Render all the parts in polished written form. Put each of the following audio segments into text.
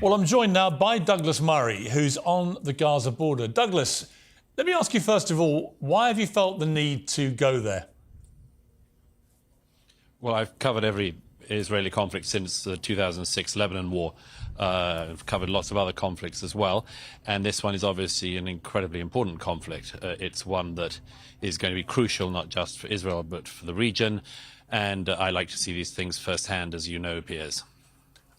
Well, I'm joined now by Douglas Murray, who's on the Gaza border. Douglas, let me ask you first of all, why have you felt the need to go there? Well, I've covered every Israeli conflict since the 2006 Lebanon war. I've covered lots of other conflicts as well, and this one is obviously an incredibly important conflict. It's one that is going to be crucial not just for Israel but for the region, and I like to see these things firsthand, as you know, Piers.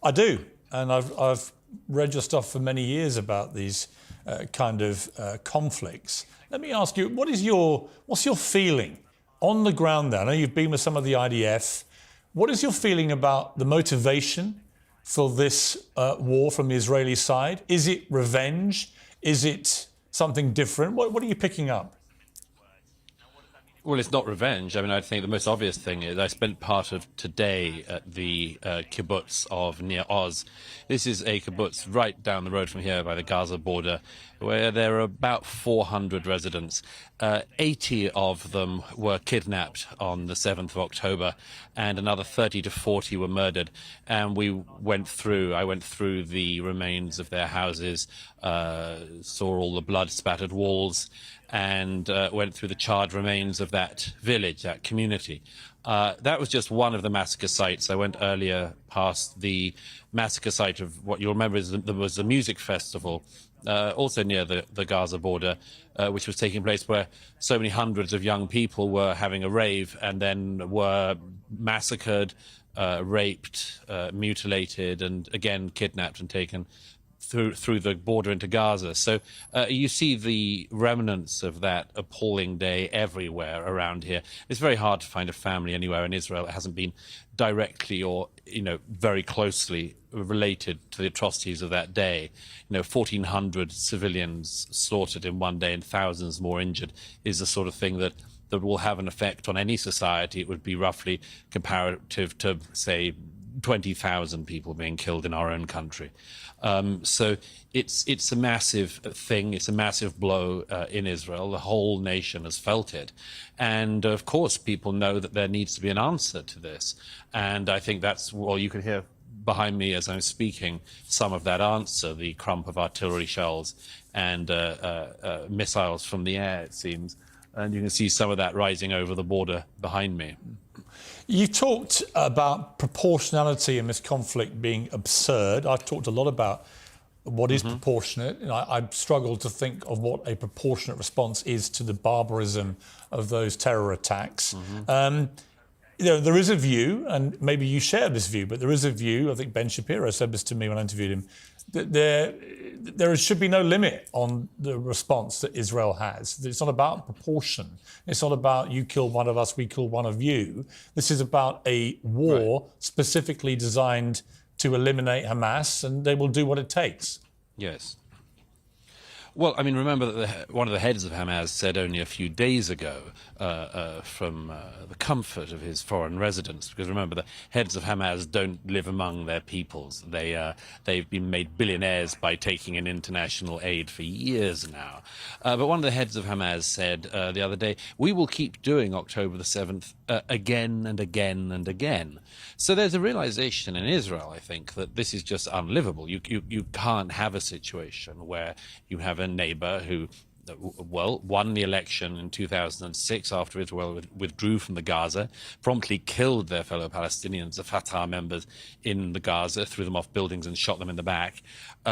I do, and I've read your stuff for many years about these kind of conflicts. Let me ask you, what's your feeling on the ground there? I know you've been with some of the IDF. What is your feeling about the motivation for this war from the Israeli side? Is it revenge? Is it something different? What are you picking up? Well, it's not revenge. I mean, I think the most obvious thing is I spent part of today at the kibbutz of near Oz. This is a kibbutz right down the road from here by the Gaza border, where there are about 400 residents. 80 of them were kidnapped on the 7th of October, and another 30 to 40 were murdered. And I went through the remains of their houses, saw all the blood-spattered walls, and went through the charred remains of that village, that community. That was just one of the massacre sites. I went earlier past the massacre site of what you'll remember there was a music festival, also near the Gaza border, which was taking place where so many hundreds of young people were having a rave and then were massacred, raped, mutilated, and again kidnapped and taken through the border into Gaza. So you see the remnants of that appalling day everywhere around here. It's very hard to find a family anywhere in Israel that hasn't been directly or very closely related to the atrocities of that day. 1,400 civilians slaughtered in one day and thousands more injured is the sort of thing that will have an effect on any society. It would be roughly comparative to, say, 20,000 people being killed in our own country. So it's a massive thing. It's a massive blow in Israel. The whole nation has felt it. And of course, people know that there needs to be an answer to this. And I think you can hear behind me as I'm speaking some of that answer, the crump of artillery shells and missiles from the air, it seems. And you can see some of that rising over the border behind me. You talked about proportionality in this conflict being absurd. I've talked a lot about what is proportionate. I struggle to think of what a proportionate response is to the barbarism of those terror attacks. There is a view, and maybe you share this view, but there is a view, I think Ben Shapiro said this to me when I interviewed him, that there should be no limit on the response that Israel has. It's not about proportion. It's not about you kill one of us, we kill one of you. This is about a war specifically designed to eliminate Hamas, and they will do what it takes. Yes. Well, I mean, remember that one of the heads of Hamas said only a few days ago from the comfort of his foreign residence, because remember, the heads of Hamas don't live among their peoples. They've been made billionaires by taking in international aid for years now. But one of the heads of Hamas said the other day, we will keep doing October the 7th again and again and again. So there's a realization in Israel, I think, that this is just unlivable. You can't have a situation where you have a neighbor who won the election in 2006 after Israel withdrew from the Gaza, promptly killed their fellow Palestinians, the Fatah members in the Gaza, threw them off buildings and shot them in the back.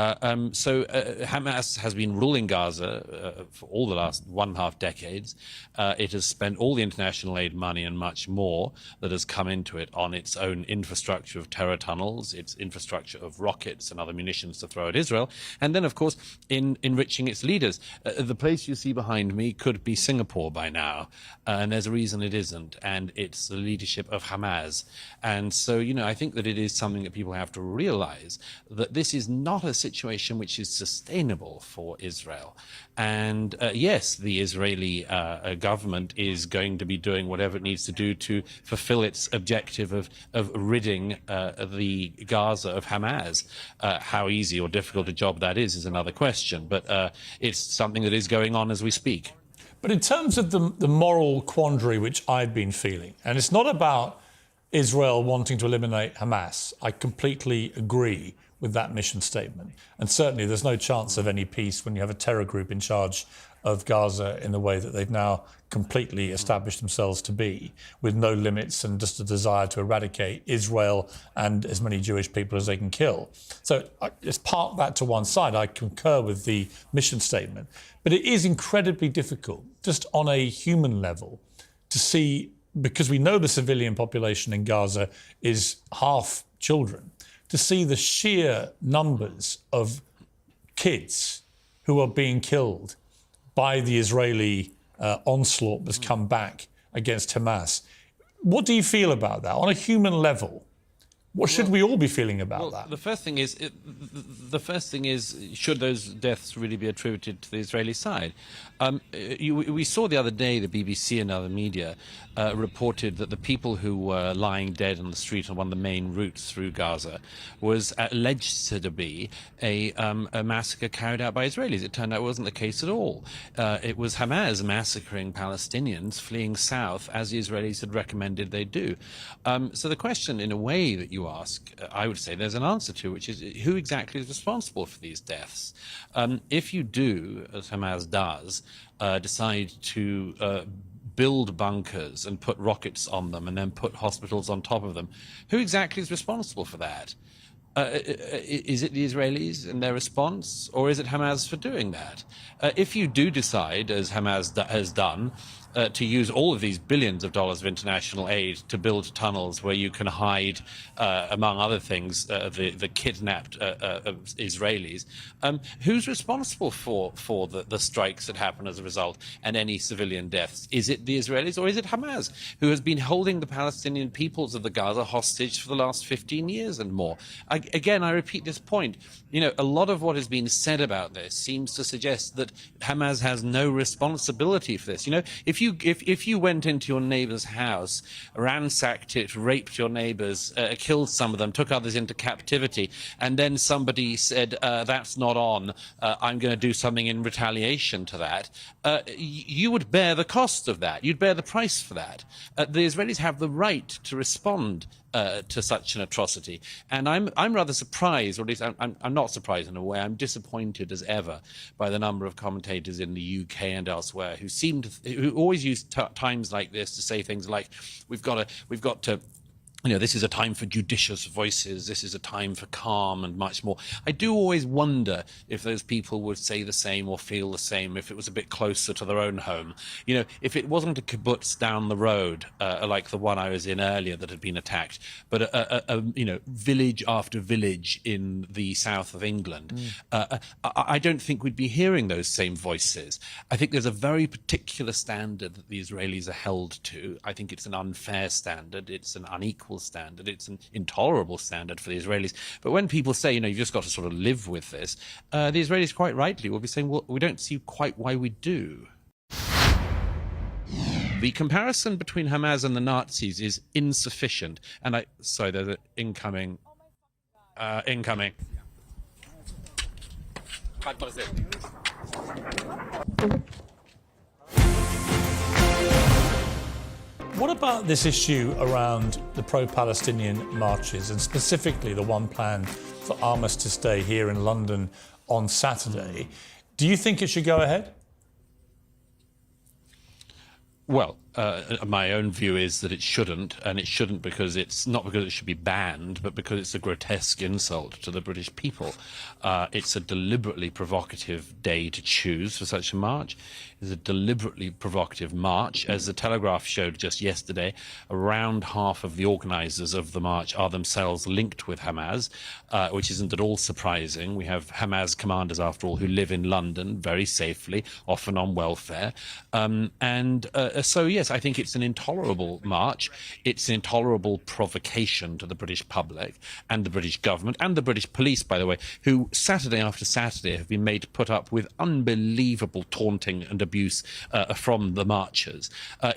So Hamas has been ruling Gaza for all the last 1.5 decades. It has spent all the international aid money and much more that has come into it on its own infrastructure of terror tunnels, its infrastructure of rockets and other munitions to throw at Israel, and then, of course, in enriching its leaders. The place you see behind me could be Singapore by now, and there's a reason it isn't, and it's the leadership of Hamas. And so, I think that it is something that people have to realize, that this is not a situation which is sustainable for Israel. And yes, the Israeli government is going to be doing whatever it needs to do to fulfill its objective of ridding the Gaza of Hamas. How easy or difficult a job that is another question, but it's something that is going on as we speak. But in terms of the moral quandary which I've been feeling, and it's not about Israel wanting to eliminate Hamas, I completely agree with that mission statement. And certainly there's no chance of any peace when you have a terror group in charge of Gaza in the way that they've now completely established themselves to be, with no limits and just a desire to eradicate Israel and as many Jewish people as they can kill. So let's park that to one side. I concur with the mission statement. But it is incredibly difficult, just on a human level, to see, because we know the civilian population in Gaza is half children, to see the sheer numbers of kids who are being killed by the Israeli onslaught that's come back against Hamas. What do you feel about that on a human level? What should we all be feeling about that? The first thing is, should those deaths really be attributed to the Israeli side? We saw the other day the BBC and other media reported that the people who were lying dead on the street on one of the main routes through Gaza was alleged to be a massacre carried out by Israelis. It turned out it wasn't the case at all. It was Hamas massacring Palestinians fleeing south, as the Israelis had recommended they do. So the question, in a way, that you ask, I would say there's an answer to, which is who exactly is responsible for these deaths? If you do, as Hamas does, decide to build bunkers and put rockets on them and then put hospitals on top of them, who exactly is responsible for that? Is it the Israelis and their response, or is it Hamas for doing that? If you do decide, as Hamas has done, to use all of these billions of dollars of international aid to build tunnels where you can hide, among other things, the kidnapped Israelis, who's responsible for the strikes that happen as a result and any civilian deaths? Is it the Israelis, or is it Hamas, who has been holding the Palestinian peoples of the Gaza hostage for the last 15 years and more? Again, I repeat this point. You know, a lot of what has been said about this seems to suggest that Hamas has no responsibility for this. You know, if you went into your neighbor's house, ransacked it, raped your neighbors, killed some of them, took others into captivity, and then somebody said, that's not on, I'm going to do something in retaliation to that, you would bear the cost of that. You'd bear the price for that. The Israelis have the right to respond to such an atrocity. And I'm rather surprised, or at least I'm not surprised in a way, I'm disappointed as ever by the number of commentators in the UK and elsewhere who always use times like this to say things like, we've got to you know, this is a time for judicious voices, this is a time for calm and much more. I do always wonder if those people would say the same or feel the same if it was a bit closer to their own home. You know, if it wasn't a kibbutz down the road, like the one I was in earlier that had been attacked, but a you know, village after village in the south of England, I don't think we'd be hearing those same voices. I think there's a very particular standard that the Israelis are held to. I think it's an unfair standard, it's an unequal standard, it's an intolerable standard for the Israelis. But when people say, you know, you've just got to sort of live with this, the Israelis quite rightly will be saying, well, we don't see quite why we do. The comparison between Hamas and the Nazis is insufficient. And sorry, there's an incoming. What about this issue around the pro-Palestinian marches, and specifically the one planned for Armistice Day here in London on Saturday? Do you think it should go ahead? Well, my own view is that it shouldn't, and it shouldn't because it's not because it should be banned, but because it's a grotesque insult to the British people. It's a deliberately provocative day to choose for such a march. It's a deliberately provocative march. As the Telegraph showed just yesterday, around half of the organisers of the march are themselves linked with Hamas, which isn't at all surprising. We have Hamas commanders, after all, who live in London very safely, often on welfare. So, yes, I think it's an intolerable march. It's an intolerable provocation to the British public and the British government and the British police, by the way, who Saturday after Saturday have been made to put up with unbelievable taunting and abuse from the marchers.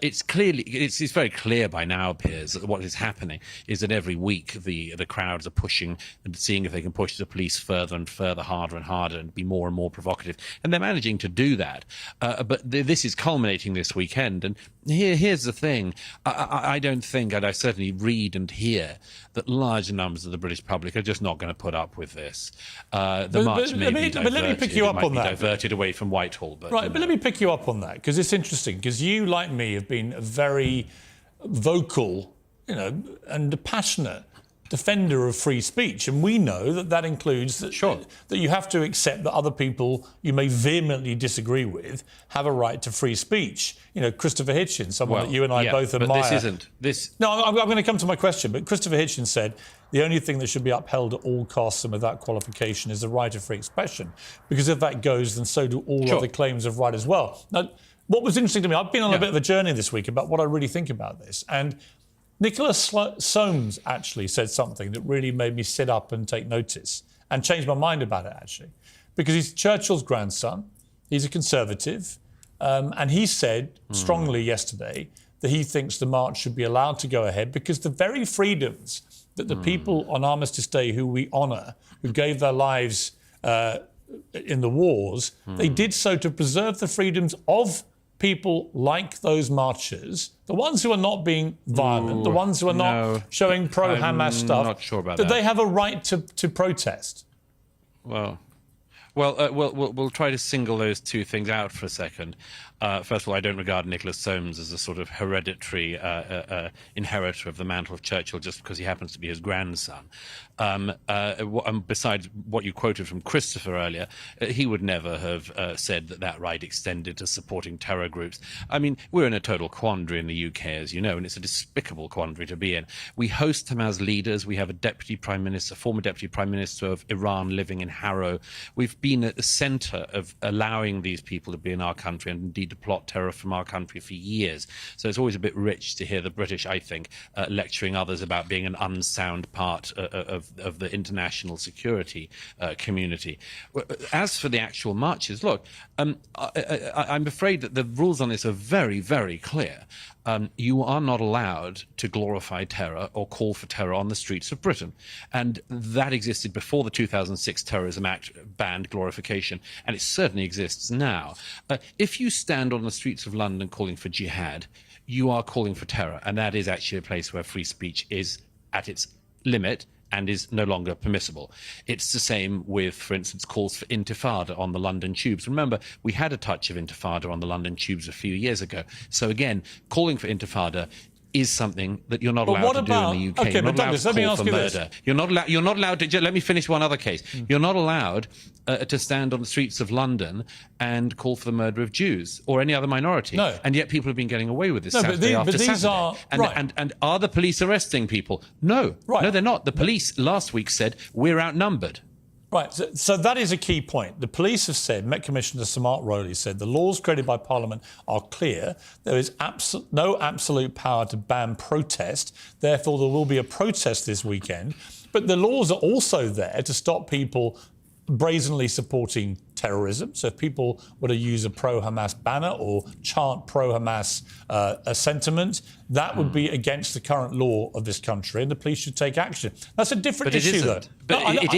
It's very clear by now, Piers, that what is happening is that every week the crowds are pushing and seeing if they can push the police further and further, harder and harder, and be more and more provocative. And they're managing to do that. But this is culminating this weekend. And here's the thing. I don't think, and I certainly read and hear, that large numbers of the British public are just not going to put up with this. The march may be diverted. But let me pick you up on that. Diverted away from Whitehall. But, right, but let me pick you up on that, because it's interesting, because you, like me, have been a very vocal, and passionate defender of free speech, and we know that includes that, that you have to accept that other people you may vehemently disagree with have a right to free speech. Christopher Hitchens, someone that you and I both admire. But this isn't this. No, I'm going to come to my question. But Christopher Hitchens said the only thing that should be upheld at all costs and without qualification is the right of free expression, because if that goes, then so do all other claims of right as well. Now, what was interesting to me, I've been on a bit of a journey this week about what I really think about this, and Nicholas Soames actually said something that really made me sit up and take notice and change my mind about it, actually. Because he's Churchill's grandson, he's a Conservative, and he said strongly yesterday that he thinks the march should be allowed to go ahead because the very freedoms that the people on Armistice Day who we honour, who gave their lives in the wars, they did so to preserve the freedoms of people like those marchers, the ones who are not being violent, the ones who are not showing pro-Hamas stuff, not sure about that they have a right to protest. Well, we'll try to single those two things out for a second. First of all, I don't regard Nicholas Soames as a sort of hereditary inheritor of the mantle of Churchill just because he happens to be his grandson. Besides what you quoted from Christopher earlier, he would never have said that right extended to supporting terror groups. I mean, we're in a total quandary in the UK, as you know, and it's a despicable quandary to be in. We host Hamas leaders. We have a former deputy prime minister of Iran living in Harrow. We've been at the centre of allowing these people to be in our country and indeed to plot terror from our country for years. So it's always a bit rich to hear the British, I think, lecturing others about being an unsound part of the international security community. As for the actual marches, look, I'm afraid that the rules on this are very, very clear. You are not allowed to glorify terror or call for terror on the streets of Britain. And that existed before the 2006 Terrorism Act banned glorification, and it certainly exists now. If you stand on the streets of London calling for jihad, you are calling for terror, and that is actually a place where free speech is at its limit and is no longer permissible. It's the same with, for instance, calls for intifada on the London tubes. Remember, we had a touch of intifada on the London tubes a few years ago. So again, calling for intifada is something that you're not allowed to do in the UK. Okay, but Douglas, let me ask you this. You're not allowed to. Let me finish one other case. You're not allowed to stand on the streets of London and call for the murder of Jews or any other minority. No. And yet people have been getting away with this Saturday after these Saturday. Are and are the police arresting people? No. Right. No, they're not. The police last week said we're outnumbered. Right, so that is a key point. The police have said, Met Commissioner Samart Rowley said, the laws created by Parliament are clear. There is no absolute power to ban protest. Therefore, there will be a protest this weekend. But the laws are also there to stop people brazenly supporting terrorism. So if people were to use a pro-Hamas banner or chant pro-Hamas sentiment, that would be against the current law of this country, and the police should take action. That's a different issue, though. But it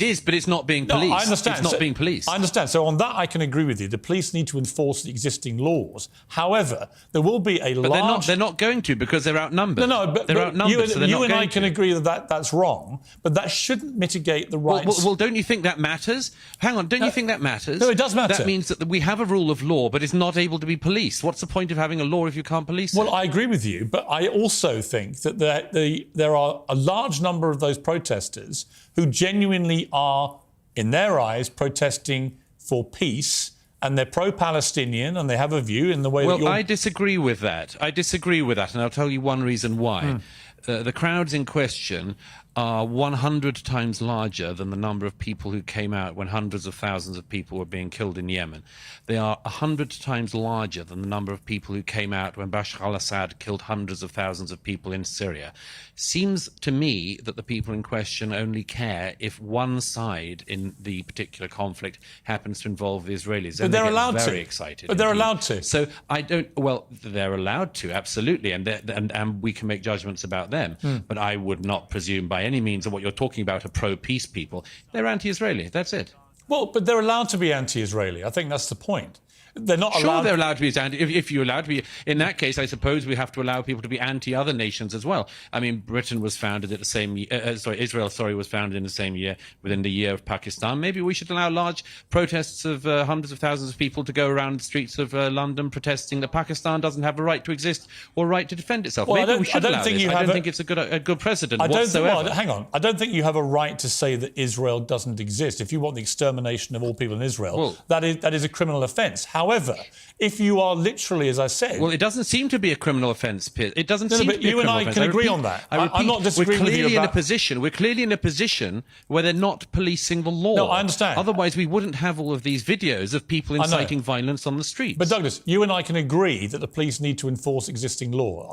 is, but it's not being policed. No, I understand. It's not being policed. I understand. So on that, I can agree with you. The police need to enforce the existing laws. However, there will be a large... But they're not going to, because they're outnumbered. But they're outnumbered, so they're not you and going I can agree that that's wrong, but that shouldn't mitigate the rights... Well, don't you think that matters? Hang on, don't you think that matters? No, it does matter. That means that we have a rule of law, but it's not able to be policed. What's the point of having a law if you can't police it? Well, I agree with you, but I also think that there are a large number of those protesters who genuinely are, in their eyes, protesting for peace, and they're pro-Palestinian, and they have a view in the way that you're... Well, I disagree with that. And I'll tell you one reason why. The crowds in question are 100 times larger than the number of people who came out when hundreds of thousands of people were being killed in Yemen. They are 100 times larger than the number of people who came out when Bashar al-Assad killed hundreds of thousands of people in Syria. Seems to me that the people in question only care if one side in the particular conflict happens to involve the Israelis. But they're allowed to. Very excited. But they're allowed to. So I don't... Well, they're allowed to, absolutely, and we can make judgments about them. But I would not presume by any means that what you're talking about are pro-peace people. They're anti-Israeli. That's it. Well, but they're allowed to be anti-Israeli. I think that's the point. they're not allowed. Sure, they're allowed to be anti. If you're allowed to be, in that case, I suppose we have to allow people to be anti-other nations as well. I mean, Britain was founded at the same. Israel, was founded in the same year, within the year of Pakistan. Maybe we should allow large protests of hundreds of thousands of people to go around the streets of London protesting that Pakistan doesn't have a right to exist or right to defend itself. Well, Maybe we should allow this. I don't think it's a good precedent whatsoever. Hang on. I don't think you have a right to say that Israel doesn't exist. If you want the extermination of all people in Israel, that is a criminal offence. However, if you are literally, as I said... Well, it doesn't seem to be a criminal offence, Piers. It doesn't seem to be a criminal offence. You and I can agree on that. I'm not disagreeing with you about... We're clearly in a position where they're not policing the law. No, I understand. Otherwise, we wouldn't have all of these videos of people inciting violence on the streets. But Douglas, you and I can agree that the police need to enforce existing law.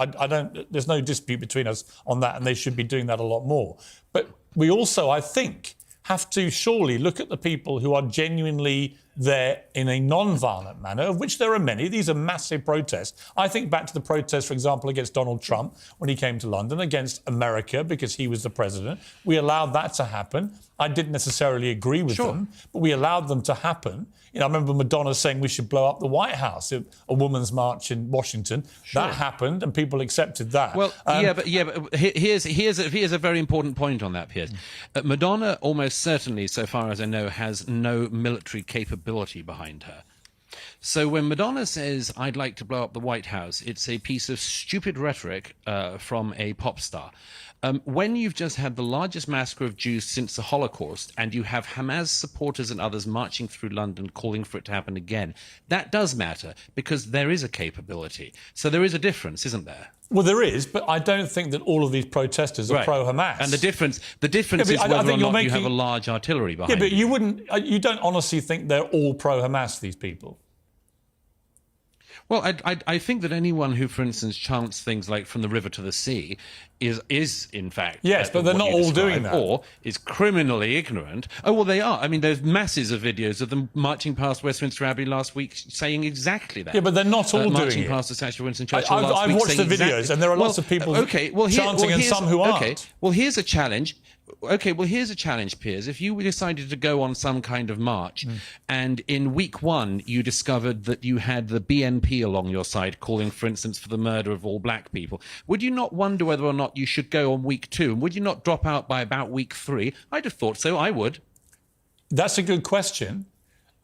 There's no dispute between us on that, and they should be doing that a lot more. But we also, I think, have to surely look at the people who are genuinely there in a non-violent manner, of which there are many. These are massive protests. I think back to the protests, for example, against Donald Trump when he came to London, against America because he was the president. We allowed that to happen. I didn't necessarily agree with them, but we allowed them to happen. You know, I remember Madonna saying we should blow up the White House, a women's march in Washington. That happened, and people accepted that. Well, but here's a very important point on that, Piers. Madonna almost certainly, so far as I know, has no military capability behind her. So when Madonna says, I'd like to blow up the White House, it's a piece of stupid rhetoric from a pop star. When you've just had the largest massacre of Jews since the Holocaust and you have Hamas supporters and others marching through London calling for it to happen again, that does matter because there is a capability. So there is a difference, isn't there? Well, there is, but I don't think that all of these protesters are pro-Hamas. And the difference is whether or not you have a large artillery behind you. Yeah, but you don't honestly think they're all pro-Hamas, these people? Well, I think that anyone who, for instance, chants things like "from the river to the sea" is in fact yes, but they're not all doing that, or is criminally ignorant. Oh well, they are. I mean, there's masses of videos of them marching past Westminster Abbey last week, saying exactly that. Yeah, but they're not all doing marching it. Past the statue of Winston Churchill last I've week, watched the videos, and there are lots of people chanting, and some who aren't. Okay, well, here's a challenge. Okay, well, here's a challenge, Piers. If you decided to go on some kind of march and in week one you discovered that you had the BNP along your side calling, for instance, for the murder of all black people, would you not wonder whether or not you should go on week two? And would you not drop out by about week three? I'd have thought so. I would. That's a good question.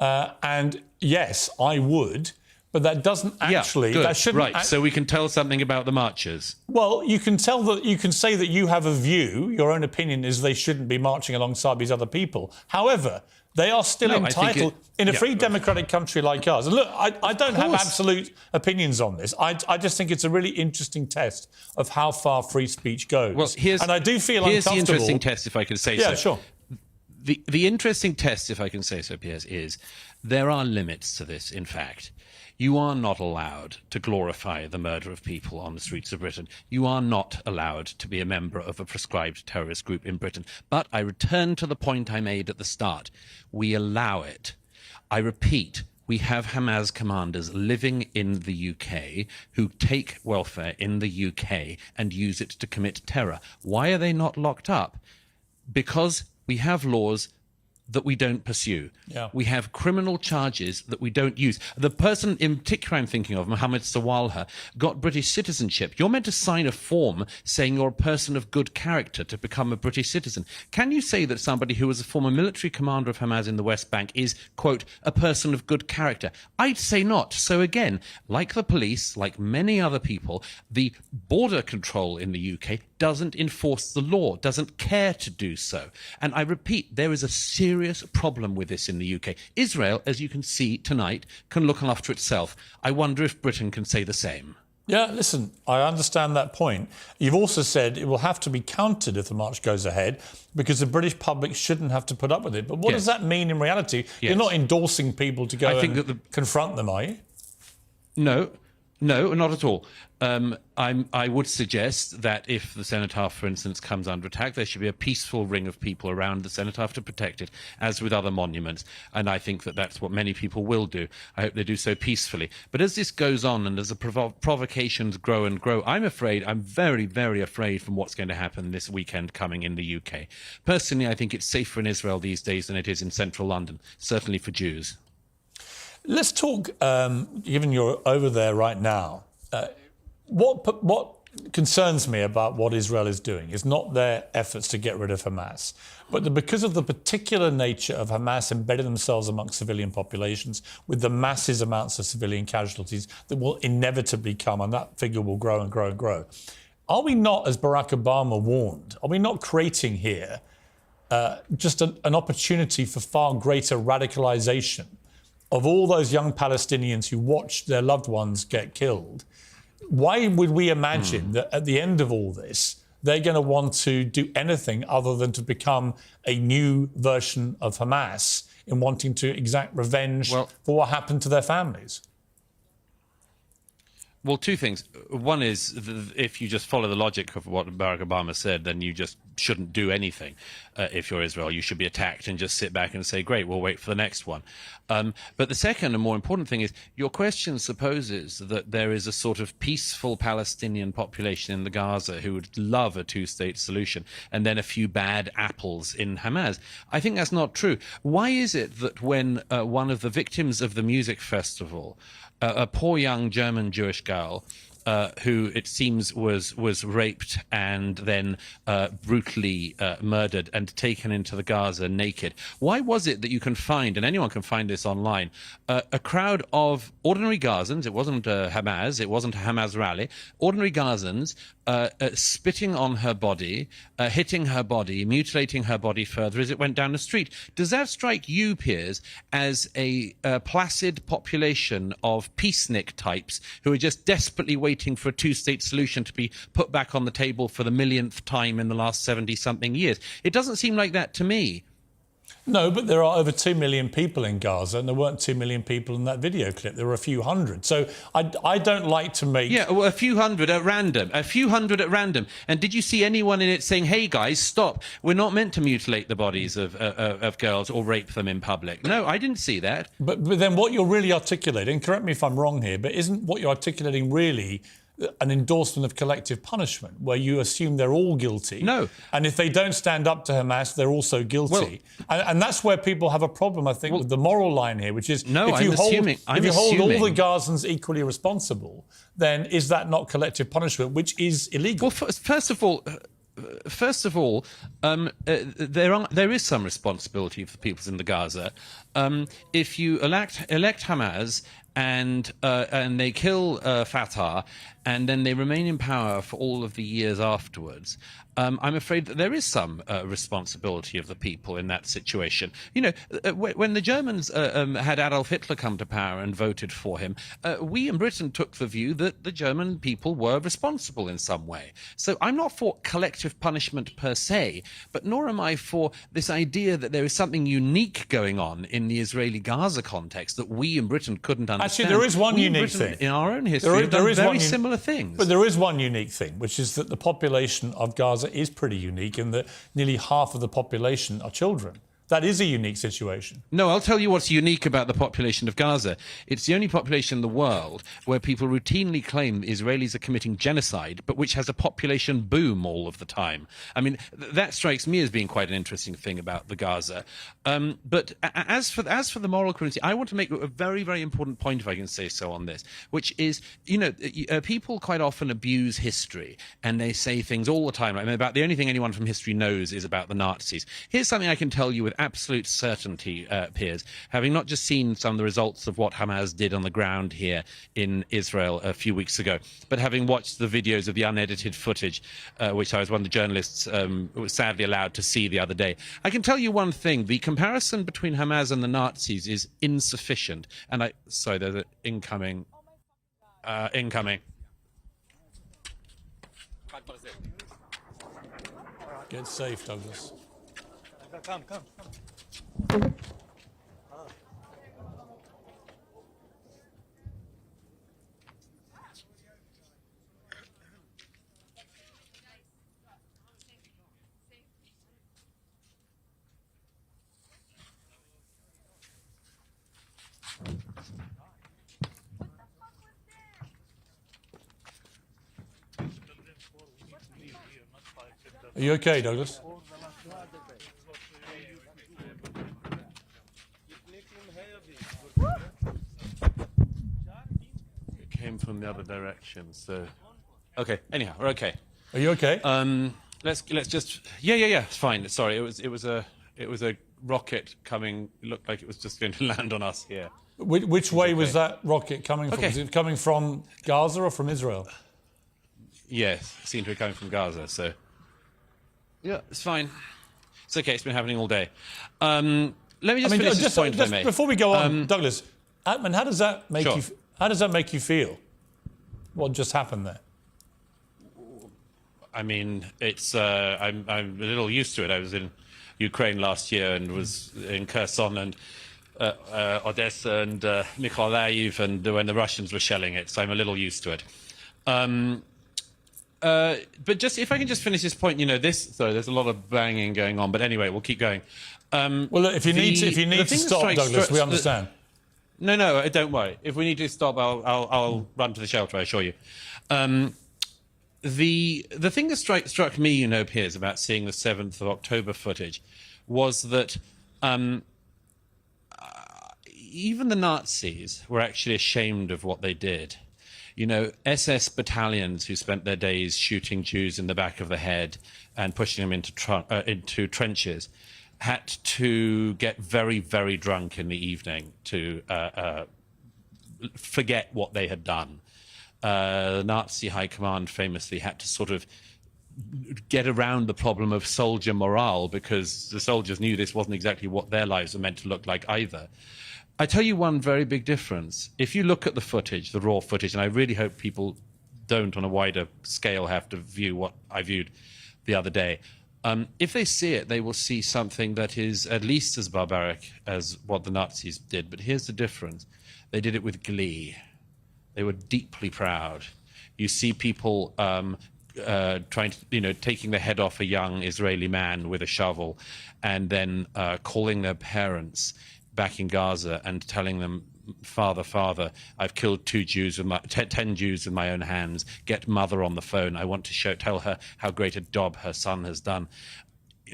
And yes, I would. But that doesn't actually... Good. That shouldn't so we can tell something about the marchers. Well, you can say that you have a view, your own opinion is they shouldn't be marching alongside these other people. However, they are still entitled in a free democratic country like ours. And look, I don't have absolute opinions on this. I just think it's a really interesting test of how far free speech goes. Well, and I do feel here's uncomfortable... Here's the interesting test, if I can say so. Yeah, sure. The interesting test, if I can say so, Piers, is there are limits to this, in fact. You are not allowed to glorify the murder of people on the streets of Britain. You are not allowed to be a member of a prescribed terrorist group in Britain. But I return to the point I made at the start. We allow it. I repeat, we have Hamas commanders living in the UK who take welfare in the UK and use it to commit terror. Why are they not locked up? Because we have laws that we don't pursue. Yeah. We have criminal charges that we don't use. The person in particular I'm thinking of, Mohammed Sawalha, got British citizenship. You're meant to sign a form saying you're a person of good character to become a British citizen. Can you say that somebody who was a former military commander of Hamas in the West Bank is, quote, a person of good character? I'd say not. So again, like the police, like many other people, the border control in the UK doesn't enforce the law, doesn't care to do so. And I repeat, there is a serious problem with this in the UK. Israel, as you can see tonight, can look after itself. I wonder if Britain can say the same. Yeah, listen, I understand that point. You've also said it will have to be counted if the march goes ahead because the British public shouldn't have to put up with it. But what does that mean in reality? You're not endorsing people to go confront them, are you? No, not at all. I would suggest that if the cenotaph, for instance, comes under attack, there should be a peaceful ring of people around the cenotaph to protect it, as with other monuments. And I think that that's what many people will do. I hope they do so peacefully. But as this goes on and as the provocations grow and grow, I'm very, very afraid from what's going to happen this weekend coming in the UK. Personally, I think it's safer in Israel these days than it is in central London, certainly for Jews. Let's talk, given you're over there right now, what concerns me about what Israel is doing is not their efforts to get rid of Hamas, but because of the particular nature of Hamas embedding themselves amongst civilian populations with the massive amounts of civilian casualties that will inevitably come, and that figure will grow and grow and grow. Are we not, as Barack Obama warned, are we not creating here just an opportunity for far greater radicalization of all those young Palestinians who watched their loved ones get killed? Why would we imagine that at the end of all this, they're going to want to do anything other than to become a new version of Hamas in wanting to exact revenge for what happened to their families? Well, two things. One is, if you just follow the logic of what Barack Obama said, then you just shouldn't do anything. If you're Israel, you should be attacked and just sit back and say, great, we'll wait for the next one. But the second and more important thing is, your question supposes that there is a sort of peaceful Palestinian population in the Gaza who would love a two-state solution, and then a few bad apples in Hamas. I think that's not true. Why is it that when one of the victims of the music festival, a poor young German Jewish girl, who it seems was raped and then brutally murdered and taken into the Gaza naked. Why was it that you can find, and anyone can find this online, a crowd of ordinary Gazans? It wasn't Hamas, it wasn't a Hamas rally. Ordinary Gazans spitting on her body, hitting her body, mutilating her body further as it went down the street. Does that strike you, Piers, as a placid population of peacenik types who are just desperately waiting for a two-state solution to be put back on the table for the millionth time in the last 70-something years? It doesn't seem like that to me. No, but there are over 2 million people in Gaza, and there weren't 2 million people in that video clip. There were a few hundred. So I don't like to make... Yeah, well, a few hundred at random. A few hundred at random. And did you see anyone in it saying, hey, guys, stop. We're not meant to mutilate the bodies of girls or rape them in public? No, I didn't see that. But then what you're really articulating, correct me if I'm wrong here, but isn't what you're articulating really an endorsement of collective punishment, where you assume they're all guilty? No. And if they don't stand up to Hamas, they're also guilty. And that's where people have a problem, I think, with the moral line here, which is if you hold all the Gazans equally responsible, then is that not collective punishment, which is illegal? Well, first of all, there is some responsibility for the peoples in the Gaza. If you elect Hamas and they kill Fatah, and then they remain in power for all of the years afterwards, I'm afraid that there is some responsibility of the people in that situation. You know, when the Germans had Adolf Hitler come to power and voted for him, we in Britain took the view that the German people were responsible in some way. So I'm not for collective punishment per se, but nor am I for this idea that there is something unique going on in the Israeli-Gaza context that we in Britain couldn't understand. Actually, there is one unique thing. In our own history, there is very similar things. But there is one unique thing, which is that the population of Gaza is pretty unique in that nearly half of the population are children. That is a unique situation. No, I'll tell you what's unique about the population of Gaza. It's the only population in the world where people routinely claim Israelis are committing genocide, but which has a population boom all of the time. I mean, that strikes me as being quite an interesting thing about the Gaza. But as for the moral cruelty, I want to make a very, very important point, if I can say so, on this, which is, you know, people quite often abuse history, and they say things all the time. I mean, about the only thing anyone from history knows is about the Nazis. Here's something I can tell you with absolute certainty, Piers, having not just seen some of the results of what Hamas did on the ground here in Israel a few weeks ago, but having watched the videos of the unedited footage, which I was one of the journalists was sadly allowed to see the other day. I can tell you one thing: the comparison between Hamas and the Nazis is insufficient. And sorry, there's an incoming. Get safe, Douglas. Come. Are you okay, Douglas? from the other direction. So, okay. Anyhow, we're okay. Are you okay? Let's just. Yeah. It's fine. Sorry, it was a rocket coming. It looked like it was just going to land on us here. Which way was that rocket coming from? Okay. Is it coming from Gaza or from Israel? Yes, it seemed to be coming from Gaza. So, yeah, it's fine. It's okay. It's been happening all day. Let me just finish this point, if I may. Before we go on, Douglas, Atman, how does that make Sure. you? How does that make you feel? What just happened there? I mean, it's I'm a little used to it. I was in Ukraine last year and was in Kherson and Odessa and Mykolaiv, and when the Russians were shelling it, so I'm a little used to it. But just if I can just finish this point, sorry, there's a lot of banging going on, but anyway, we'll keep going. Well, look, if you need to stop, Douglas, we understand. No, don't worry. If we need to stop, I'll run to the shelter, I assure you. The thing that struck me, Piers, about seeing the 7th of October footage was that even the Nazis were actually ashamed of what they did. SS battalions who spent their days shooting Jews in the back of the head and pushing them into trenches had to get very, very drunk in the evening to forget what they had done. The Nazi high command famously had to sort of get around the problem of soldier morale because the soldiers knew this wasn't exactly what their lives were meant to look like either. I tell you one very big difference. If you look at the footage, the raw footage, and I really hope people don't on a wider scale have to view what I viewed the other day, if they see it, they will see something that is at least as barbaric as what the Nazis did. But here's the difference. They did it with glee. They were deeply proud. You see people trying to, taking the head off a young Israeli man with a shovel and then calling their parents back in Gaza and telling them, Father, I've killed 10 Jews with my own hands. Get mother on the phone. I want to tell her how great a job her son has done.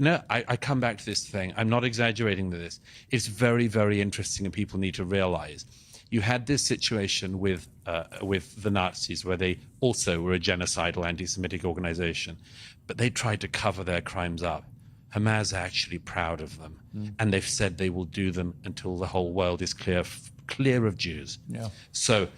I come back to this thing. I'm not exaggerating this. It's very, very interesting, and people need to realize. You had this situation with the Nazis, where they also were a genocidal anti-Semitic organization, but they tried to cover their crimes up. Hamas are actually proud of them, and they've said they will do them until the whole world is clear of Jews. Yeah. So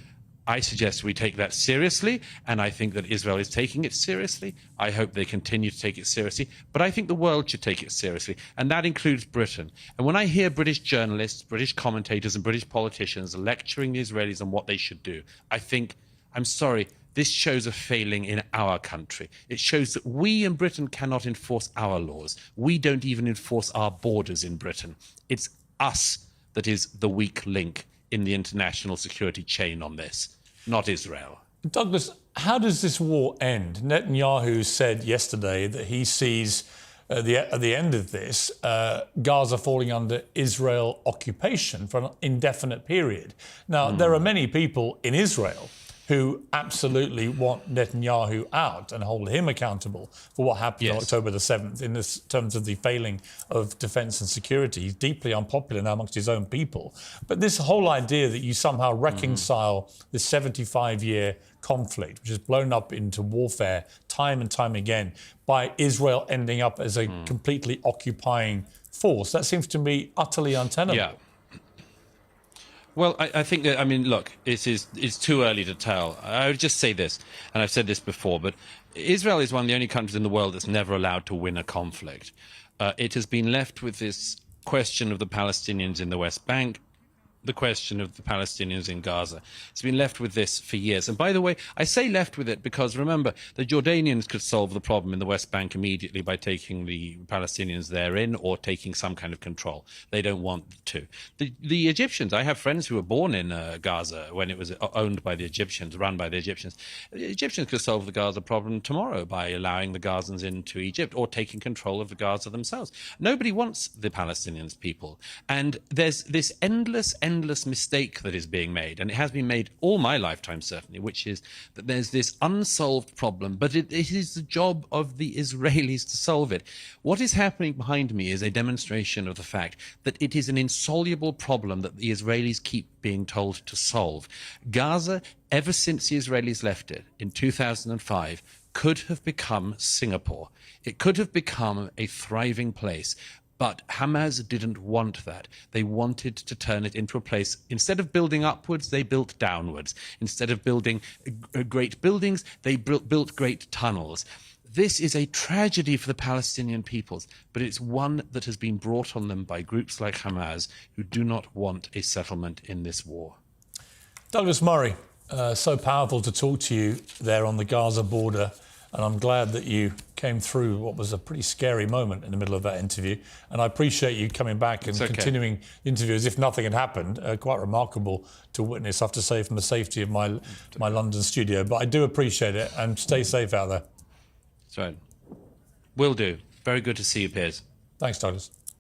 I suggest we take that seriously, and I think that Israel is taking it seriously. I hope they continue to take it seriously, but I think the world should take it seriously, and that includes Britain. And when I hear British journalists, British commentators, and British politicians lecturing the Israelis on what they should do, I think, I'm sorry, this shows a failing in our country. It shows that we in Britain cannot enforce our laws. We don't even enforce our borders in Britain. It's us that is the weak link in the international security chain on this, not Israel. Douglas, how does this war end? Netanyahu said yesterday that he sees at the end of this Gaza falling under Israel occupation for an indefinite period. Now, there are many people in Israel who absolutely want Netanyahu out and hold him accountable for what happened on October the 7th in terms of the failing of defence and security. He's deeply unpopular now amongst his own people. But this whole idea that you somehow reconcile this 75-year conflict, which has blown up into warfare time and time again, by Israel ending up as a completely occupying force, that seems to me utterly untenable. Yeah. Well, I think that, look, it's too early to tell. I would just say this, and I've said this before, but Israel is one of the only countries in the world that's never allowed to win a conflict. It has been left with this question of the Palestinians in the West Bank, the question of the Palestinians in Gaza. It's been left with this for years. And by the way, I say left with it because, remember, the Jordanians could solve the problem in the West Bank immediately by taking the Palestinians therein or taking some kind of control. They don't want to. The Egyptians, I have friends who were born in Gaza when it was owned by the Egyptians, run by the Egyptians. The Egyptians could solve the Gaza problem tomorrow by allowing the Gazans into Egypt or taking control of the Gaza themselves. Nobody wants the Palestinians people. And there's this endless endless mistake that is being made, and it has been made all my lifetime certainly, which is that there's this unsolved problem, but it is the job of the Israelis to solve it. What is happening behind me is a demonstration of the fact that it is an insoluble problem that the Israelis keep being told to solve. Gaza, ever since the Israelis left it in 2005, could have become Singapore. It could have become a thriving place. But Hamas didn't want that. They wanted to turn it into a place, instead of building upwards, they built downwards. Instead of building great buildings, they built great tunnels. This is a tragedy for the Palestinian peoples, but it's one that has been brought on them by groups like Hamas, who do not want a settlement in this war. Douglas Murray, so powerful to talk to you there on the Gaza border. And I'm glad that you came through what was a pretty scary moment in the middle of that interview. And I appreciate you coming back and continuing the interview as if nothing had happened. Quite remarkable to witness, I have to say, from the safety of my London studio. But I do appreciate it, and stay safe out there. That's right. Will do. Very good to see you, Piers. Thanks, Douglas.